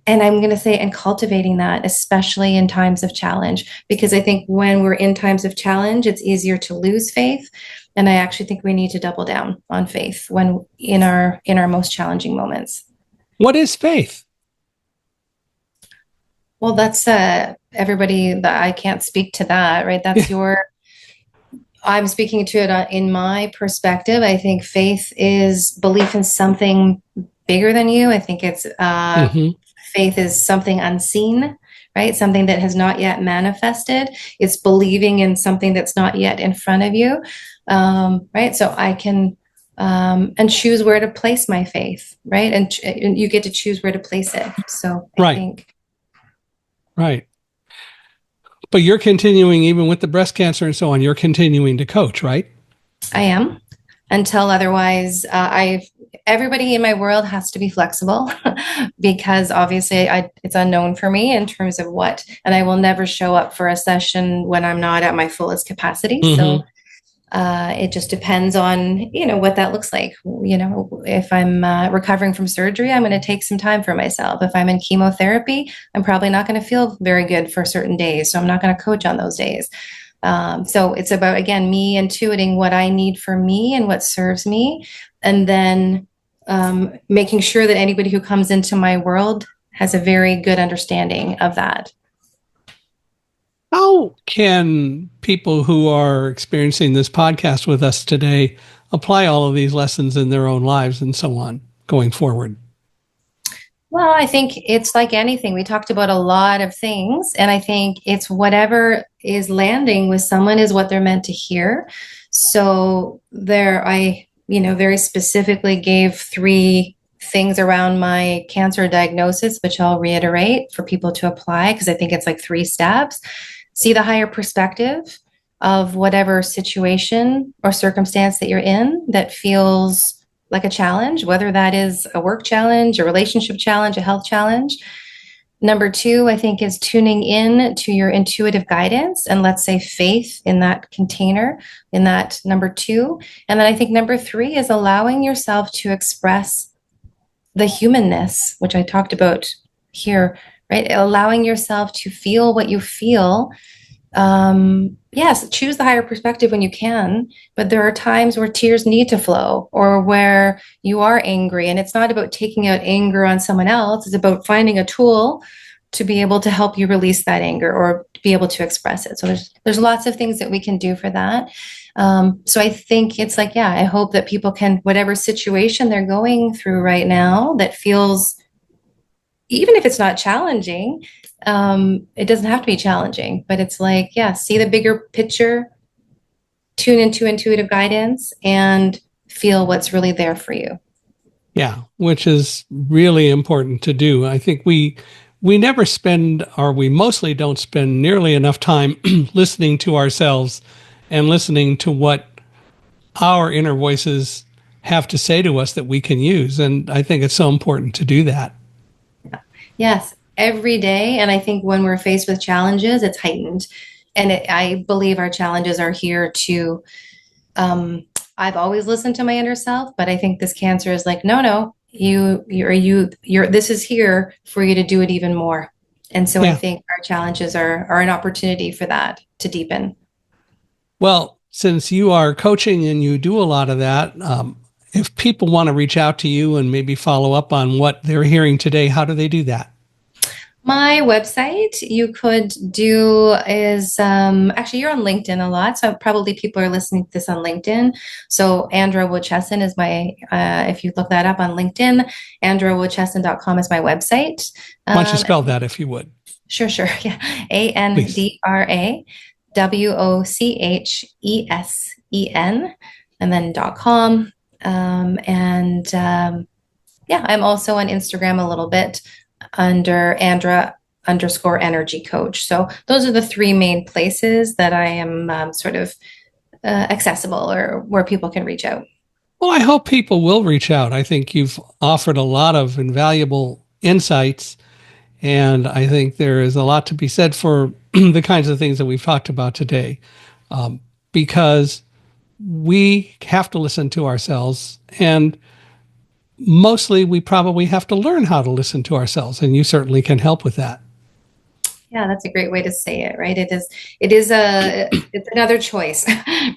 I'm going to say, and cultivating that, especially in times of challenge, because I think when we're in times of challenge, it's easier to lose faith. And I actually think we need to double down on faith when in our most challenging moments. What is faith? Well, that's everybody that I can't speak to that, right? That's I'm speaking to it in my perspective. I think faith is belief in something bigger than you. I think it's faith is something unseen, right? Something that has not yet manifested. It's believing in something that's not yet in front of you, right? So I can and choose where to place my faith, right? And you get to choose where to place it. So I think. Right. But you're continuing, even with the breast cancer and so on, you're continuing to coach, right? I am, until otherwise. everybody in my world has to be flexible because obviously it's unknown for me in terms of what, and I will never show up for a session when I'm not at my fullest capacity. Mm-hmm. So it just depends on, what that looks like. If I'm recovering from surgery, I'm going to take some time for myself. If I'm in chemotherapy, I'm probably not going to feel very good for certain days. So I'm not going to coach on those days. So it's about, again, me intuiting what I need for me and what serves me. And then making sure that anybody who comes into my world has a very good understanding of that. How can people who are experiencing this podcast with us today apply all of these lessons in their own lives and so on going forward? Well, I think it's like anything. We talked about a lot of things, and I think it's whatever is landing with someone is what they're meant to hear. So I very specifically gave 3 things around my cancer diagnosis, which I'll reiterate for people to apply because I think it's like 3 steps. See the higher perspective of whatever situation or circumstance that you're in that feels like a challenge, whether that is a work challenge, a relationship challenge, a health challenge. Number 2, I think, is tuning in to your intuitive guidance and, let's say, faith in that container, in that number 2. And then I think number 3 is allowing yourself to express the humanness, which I talked about here, right? Allowing yourself to feel what you feel. Yes, choose the higher perspective when you can, but there are times where tears need to flow or where you are angry. And it's not about taking out anger on someone else. It's about finding a tool to be able to help you release that anger or be able to express it. So there's lots of things that we can do for that. So I think it's like, yeah, I hope that people can, whatever situation they're going through right now that feels, even if it's not challenging, it doesn't have to be challenging, but it's like, yeah, see the bigger picture, tune into intuitive guidance, and feel what's really there for you. Yeah, which is really important to do. I think we never spend, or we mostly don't spend nearly enough time listening to ourselves and listening to what our inner voices have to say to us that we can use. And I think it's so important to do that. Yes, every day. And I think when we're faced with challenges, it's heightened. And I believe our challenges are here to, I've always listened to my inner self, but I think this cancer is like, no, this is here for you to do it even more. And so I think our challenges are an opportunity for that to deepen. Well, since you are coaching and you do a lot of that, if people want to reach out to you and maybe follow up on what they're hearing today, how do they do that? My website you could do is actually you're on LinkedIn a lot, so probably people are listening to this on LinkedIn. So Andra Wochesen is my, if you look that up on LinkedIn, andrawochesen.com is my website. Why don't you spell that if you would? Sure. Yeah. ANDRAWOCHESEN and then .com. Yeah, I'm also on Instagram a little bit under Andra_energy coach. So those are the 3 main places that I am sort of accessible or where people can reach out. Well, I hope people will reach out. I think you've offered a lot of invaluable insights, and I think there is a lot to be said for the kinds of things that we've talked about today, because we have to listen to ourselves, and mostly we probably have to learn how to listen to ourselves, and you certainly can help with that. Yeah, that's a great way to say it, right? It's another choice,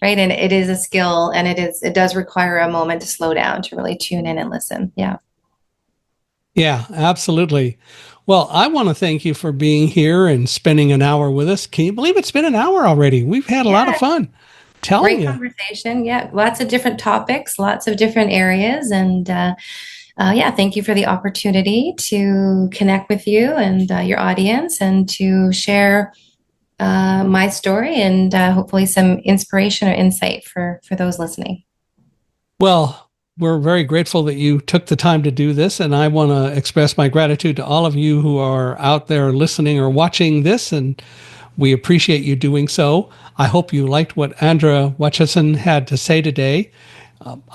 right? And it is a skill, and it does require a moment to slow down, to really tune in and listen. Yeah. Yeah, absolutely. Well, I want to thank you for being here and spending an hour with us. Can you believe it's been an hour already? We've had a lot of fun. Great conversation. Yeah, lots of different topics, lots of different areas. And thank you for the opportunity to connect with you and your audience and to share my story and hopefully some inspiration or insight for those listening. Well, we're very grateful that you took the time to do this, and I want to express my gratitude to all of you who are out there listening or watching this, and we appreciate you doing so. I hope you liked what Andra Wochesen had to say today.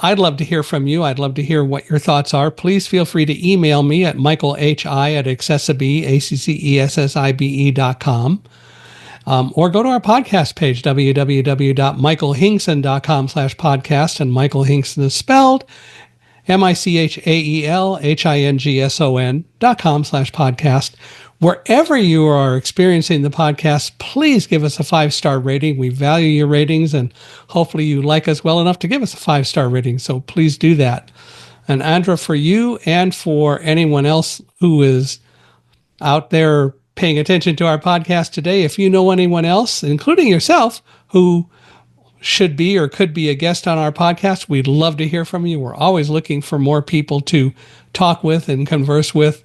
I'd love to hear from you. I'd love to hear what your thoughts are. Please feel free to email me at michaelhi@accessibe.com. Or go to our podcast page, www.michaelhingson.com/podcast. And Michael Hingson is spelled michaelhingson.com/podcast. Wherever you are experiencing the podcast, please give us a 5-star rating. We value your ratings, and hopefully you like us well enough to give us a 5-star rating. So please do that. And Andra, for you and for anyone else who is out there paying attention to our podcast today, if you know anyone else, including yourself, who should be or could be a guest on our podcast, we'd love to hear from you. We're always looking for more people to talk with and converse with,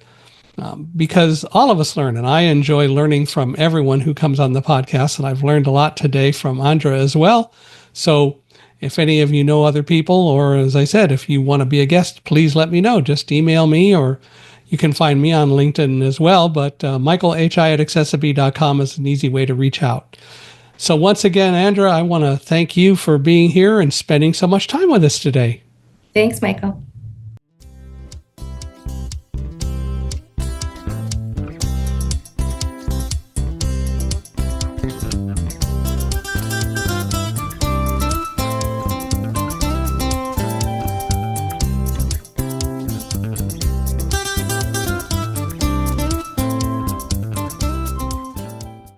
because all of us learn, and I enjoy learning from everyone who comes on the podcast, and I've learned a lot today from Andra as well. So if any of you know other people, or as I said, if you want to be a guest, please let me know. Just email me, or you can find me on LinkedIn as well. But michaelhi@accessibe.com is an easy way to reach out. So once again, Andra, I want to thank you for being here and spending so much time with us today. Thanks, Michael.